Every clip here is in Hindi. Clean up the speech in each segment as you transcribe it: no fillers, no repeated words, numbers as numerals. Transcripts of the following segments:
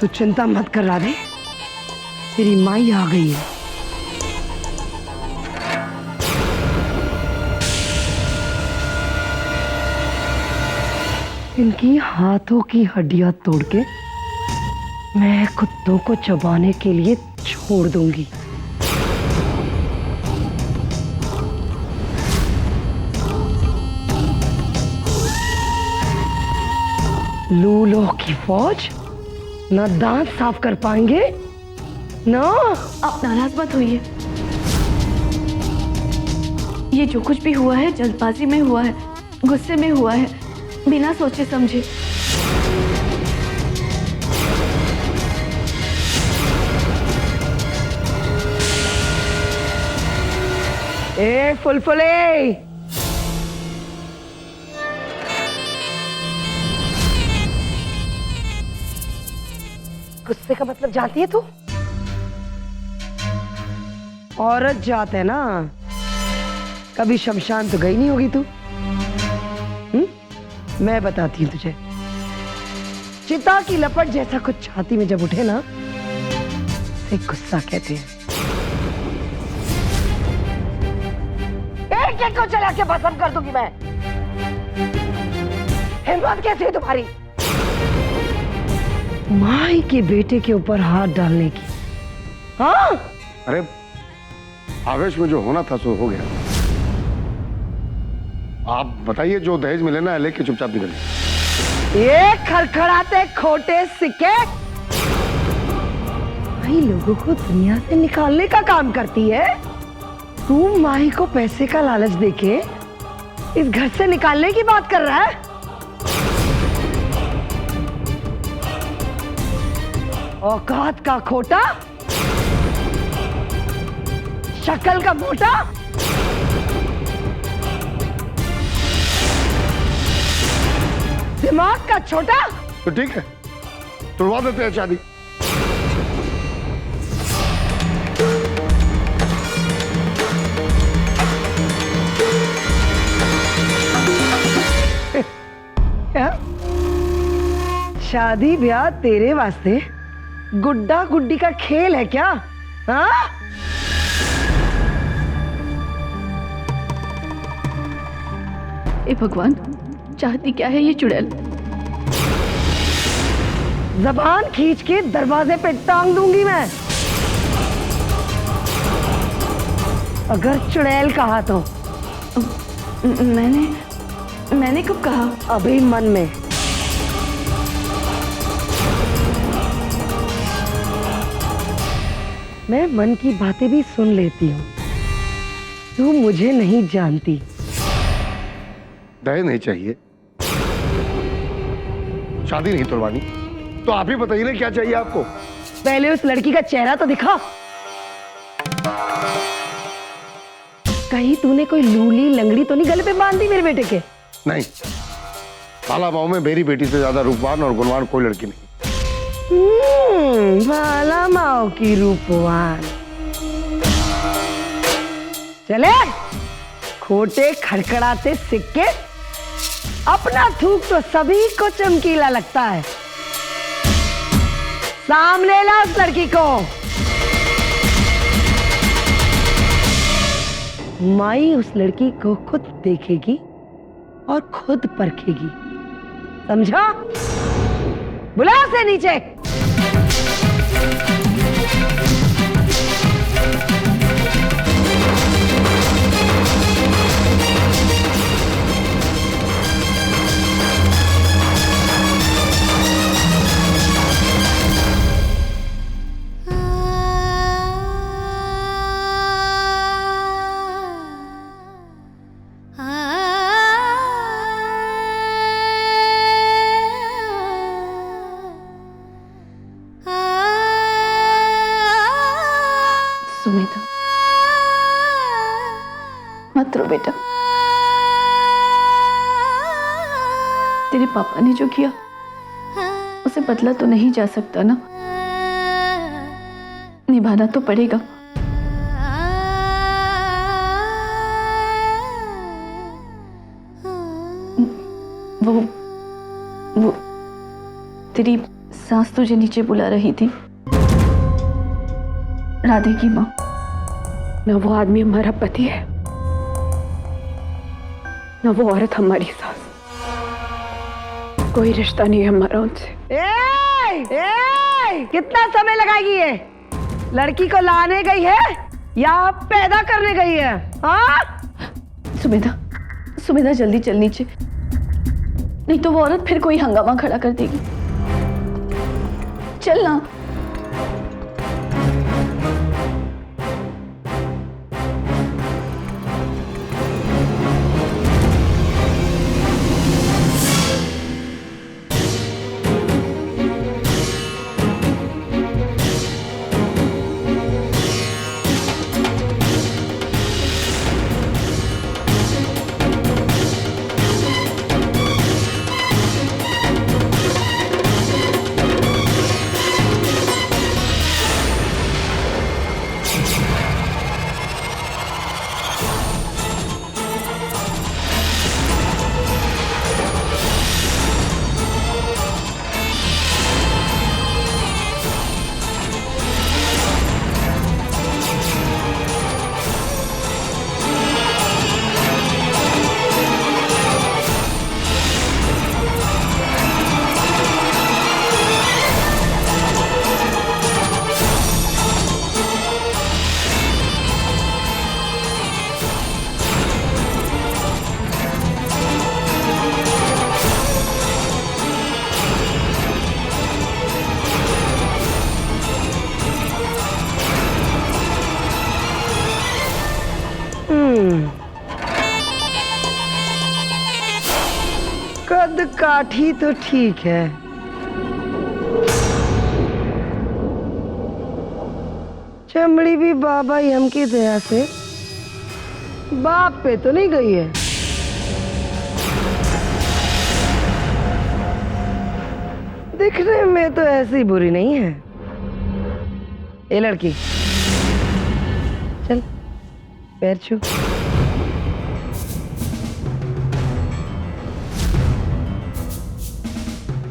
तू चिंता मत कर राधे, तेरी माई आ गई है। इनकी हाथों की हड्डियां तोड़ के मैं कुत्तों को चबाने के लिए छोड़ दूंगी। लूलो की फौज ना दांत साफ कर पाएंगे ना। आप नाराज मत होइए, ये जो कुछ भी हुआ है जल्दबाजी में हुआ है, गुस्से में हुआ है, बिना सोचे समझे। ए फुलफुले, गुस्से का मतलब जानती है तू? औरत जात है ना, कभी शमशान तो गई नहीं होगी तू। मैं बताती हूँ तुझे, चिता की लपट जैसा कुछ छाती में जब उठे ना, उसे गुस्सा कहते हैं। एक एक को चला के भस्म कर दूंगी मैं। हिम्मत कैसी है तुम्हारी माई के बेटे के ऊपर हाथ डालने की? हाँ? अरे आवेश में जो होना था सो हो गया। आप बताइए, जो दहेज मिले ना लेके चुपचाप निकलिए। ये खड़खड़ाते खोटे सिक्के माई लोगों को दुनिया से निकालने का काम करती है। तू माई को पैसे का लालच देके इस घर से निकालने की बात कर रहा है? औकात का खोटा, शक्ल का मोटा, दिमाग का छोटा। तो ठीक है, तुड़वा देते हैं शादी। क्या? शादी ब्याह तेरे वास्ते गुड्डा गुड्डी का खेल है क्या? हाँ? ए भगवान, चाहती क्या है ये चुड़ैल? जबान खींच के दरवाजे पे टांग दूंगी मैं, अगर चुड़ैल कहा तो। मैंने कब कहा? अभी मन में। मैं मन की बातें भी सुन लेती हूँ, तू मुझे नहीं जानती। दहेज नहीं चाहिए, शादी नहीं तोड़वानी, तो आप ही बताइए ना क्या चाहिए आपको। पहले उस लड़की का चेहरा तो दिखा। कहीं तूने कोई लूली लंगड़ी तो नहीं गले पे बांध दी मेरे बेटे के? नहीं, बाला माओ में मेरी बेटी से ज्यादा रूपवान और गुणवान कोई लड़की नहीं। बाला माओ की रूपवान। चले खोटे खड़खड़ाते सिक्के, अपना थूक तो सभी को चमकीला लगता है। सामने ला उस लड़की को। माई उस लड़की को खुद देखेगी और खुद परखेगी, समझा? बुला उसे नीचे। सुमित, मत रो बेटा। तेरे पापा ने जो किया उसे बदला तो नहीं जा सकता ना, निभाना तो पड़ेगा। वो तेरी सास तुझे नीचे बुला रही थी। राधे की माँ। न वो आदमी हमारा पति है, न वो औरत हमारी सास। कोई रिश्ता नहीं है हमारा उनसे। कितना समय लगाएगी ये? लड़की को लाने गई है या पैदा करने गई है? हाँ? सुमेधा, सुमेधा जल्दी चल नीचे, नहीं तो वो औरत फिर कोई हंगामा खड़ा कर देगी। चल ना। कद काठी तो ठीक है, चमड़ी भी बाबा यम की दया से बाप पे तो नहीं गई है। दिखने में तो ऐसी बुरी नहीं है। ये लड़की चल पैर छू।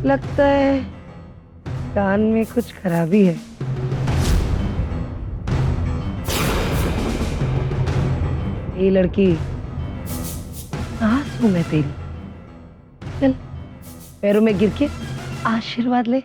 लगता है कान में कुछ खराबी है। ये लड़की सास हूं मैं तेरी। चल पैरों में गिर के आशीर्वाद ले।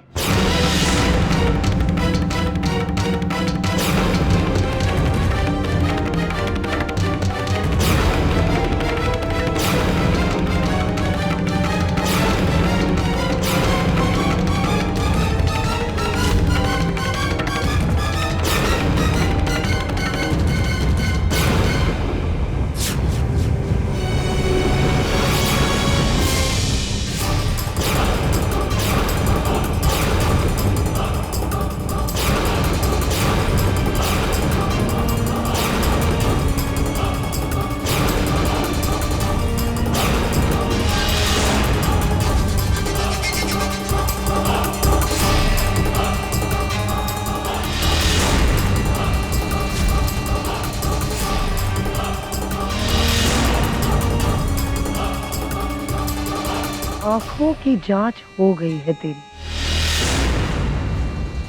आंखों की जांच हो गई है तेरी।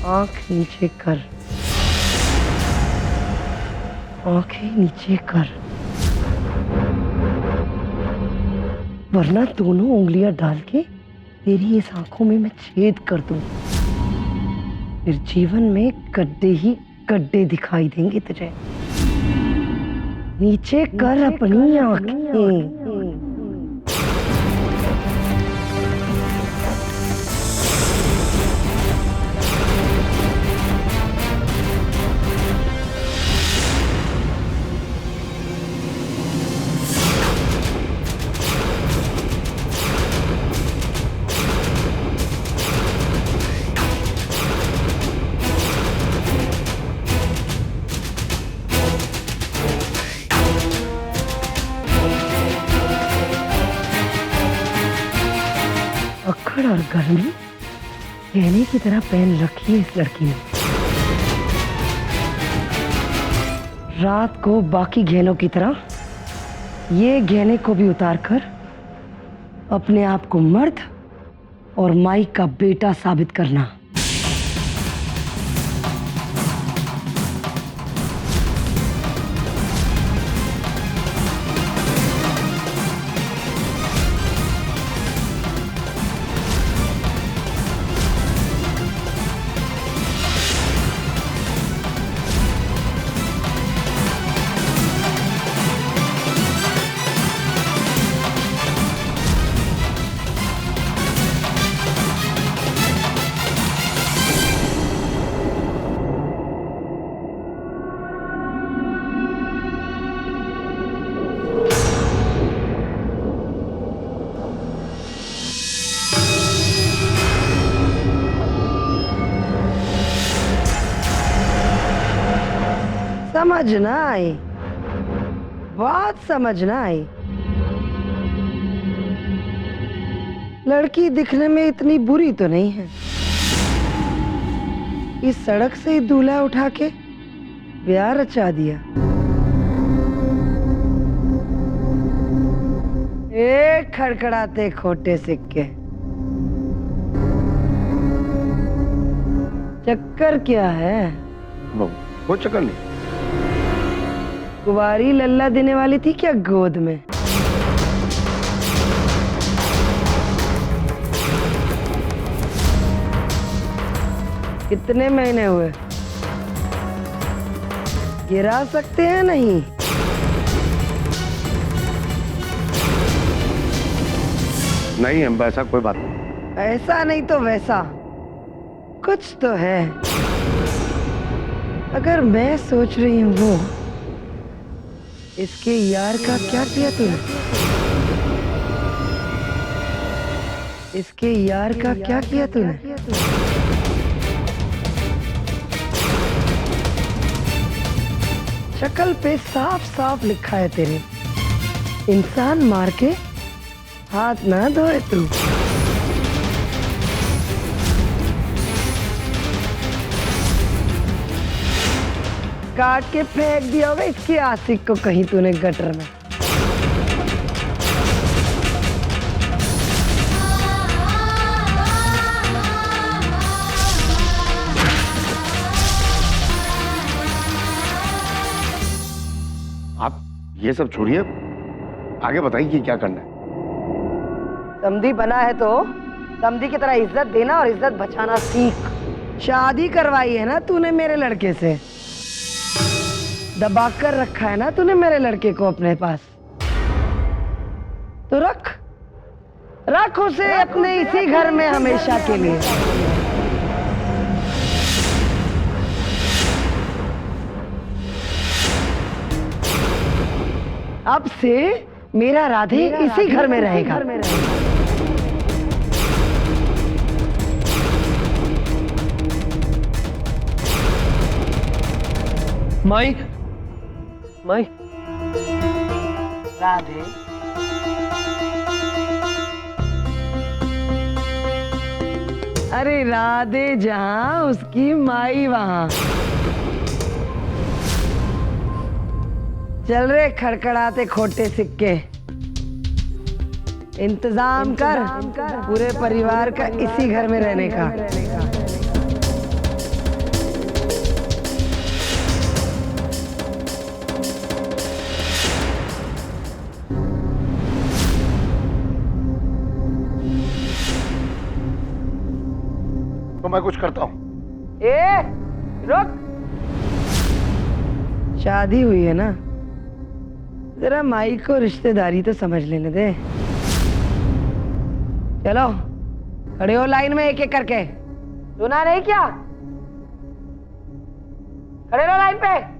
आंख नीचे कर, आंखें नीचे कर, वरना दोनों उंगलियां डाल के तेरी इस आंखों में मैं छेद कर दूं। फिर जीवन में गड्ढे ही गड्ढे दिखाई देंगे तुझे। नीचे कर अपनी आंखें। अकड़ और गर्मी गहने की तरह पहन रखी है इस लड़की ने। रात को बाकी गहनों की तरह ये गहने को भी उतार कर अपने आप को मर्द और माई का बेटा साबित करना। समझ ना आई, बात समझ ना आई। लड़की दिखने में इतनी बुरी तो नहीं है। इस सड़क से ही दूल्हा उठा के ब्याह रचा दिया। एक खड़खड़ाते खोटे सिक्के। चक्कर क्या है? वो चक्कर नहीं। कुंवारी लल्ला देने वाली थी क्या गोद में? कितने महीने हुए? गिरा सकते हैं नहीं? नहीं है, ऐसा कोई बात नहीं। ऐसा नहीं तो वैसा कुछ तो है। अगर मैं सोच रही हूँ वो, इसके यार का क्या किया तूने? इसके यार का क्या किया तूने? शक्ल पे साफ साफ लिखा है तेरे, इंसान मार के हाथ ना धोए तू। काट के फेंक दिया होगा इसके आशिक को कहीं तूने गटर में। आप ये सब छोड़िए, आगे बताइए कि क्या करना है। समधी बना है तो समधी की तरह इज्जत देना और इज्जत बचाना सीख। शादी करवाई है ना तूने मेरे लड़के से, दबा कर रखा है ना तूने मेरे लड़के को अपने पास, तो रख रख उसे अपने इसी घर में हमेशा के लिए। अब से मेरा राधे इसी घर में रहेगा। माई, माई, राधे अरे राधे जहां उसकी माई वहां। चल रे खड़खड़ाते खोटे सिक्के, इंतजाम कर पूरे परिवार का इसी घर में रहने का। तो मैं कुछ करता हूँ। ए रुक, शादी हुई है ना, जरा माई को रिश्तेदारी तो समझ लेने दे। चलो खड़े हो लाइन में एक एक करके। सुना नहीं क्या? खड़े रहो लाइन पे।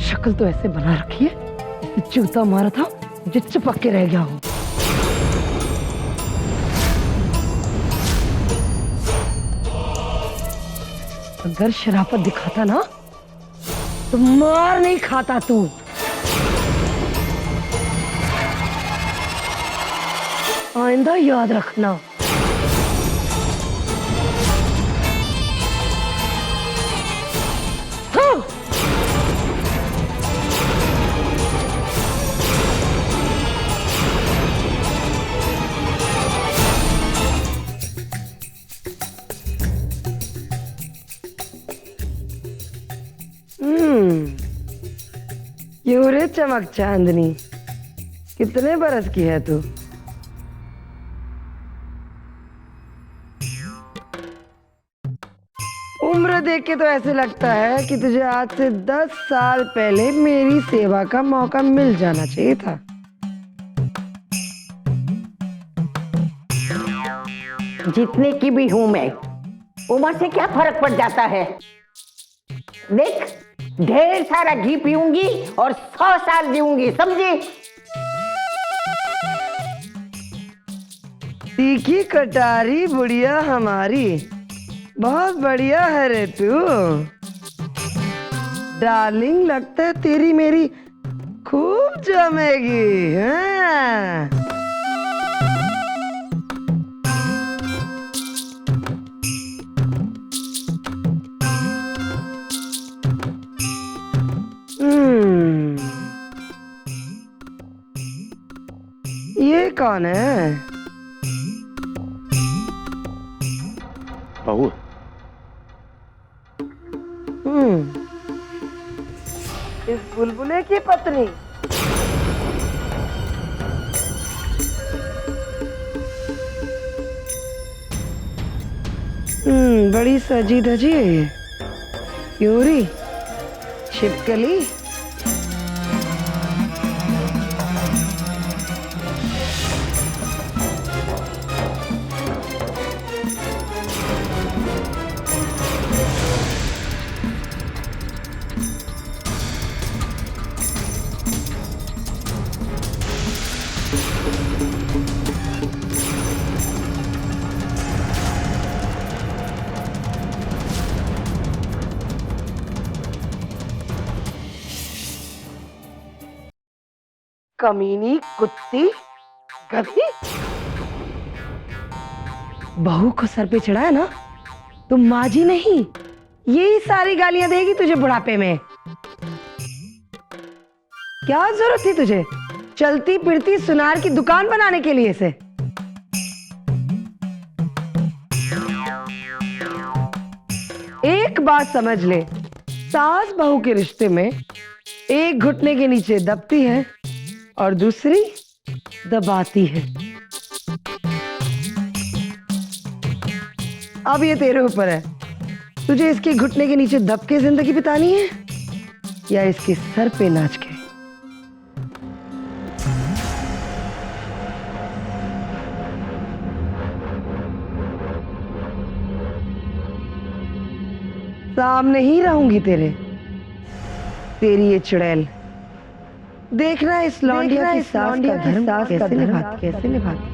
शक्ल तो ऐसे बना रखी है जैसे जूता मारा था जो चिपक के रह गया हो। अगर शराफत दिखाता ना तो मार नहीं खाता तू। आइंदा याद रखना। हाँ। क्यों रे चमक चांदनी, कितने बरस की है तू? उम्र देख के तो ऐसे लगता है कि तुझे आज से 10 साल पहले मेरी सेवा का मौका मिल जाना चाहिए था। जितने की भी हूं मैं, उम्र से क्या फर्क पड़ जाता है। देख, ढेर सारा घी पीऊंगी और 100 साल जीऊंगी, समझी? तीखी कटारी बुढ़िया हमारी, बहुत बढ़िया है रे तू। डार्लिंग, लगता है तेरी मेरी खूब जमेगी। हाँ? ये कौन है? बहू। इस बुलबुले की पत्नी। बड़ी सजी धजी है ये। क्यूरी, छिपकली। कमीनी, कुत्ती, गधी। बहू को सर पे चढ़ाया ना तो माजी नहीं, यही सारी गालियां देगी तुझे बुढ़ापे में। क्या जरूरत थी तुझे चलती फिरती सुनार की दुकान बनाने के लिए से? एक बात समझ ले, सास बहू के रिश्ते में एक घुटने के नीचे दबती है और दूसरी दबाती है। अब ये तेरे ऊपर है, तुझे इसके घुटने के नीचे दब के जिंदगी बितानी है या इसके सर पे नाच के। सामने ही रहूंगी तेरी ये चुड़ैल। देखना इस लौंडिया की सास का धर्म कैसे निभाती।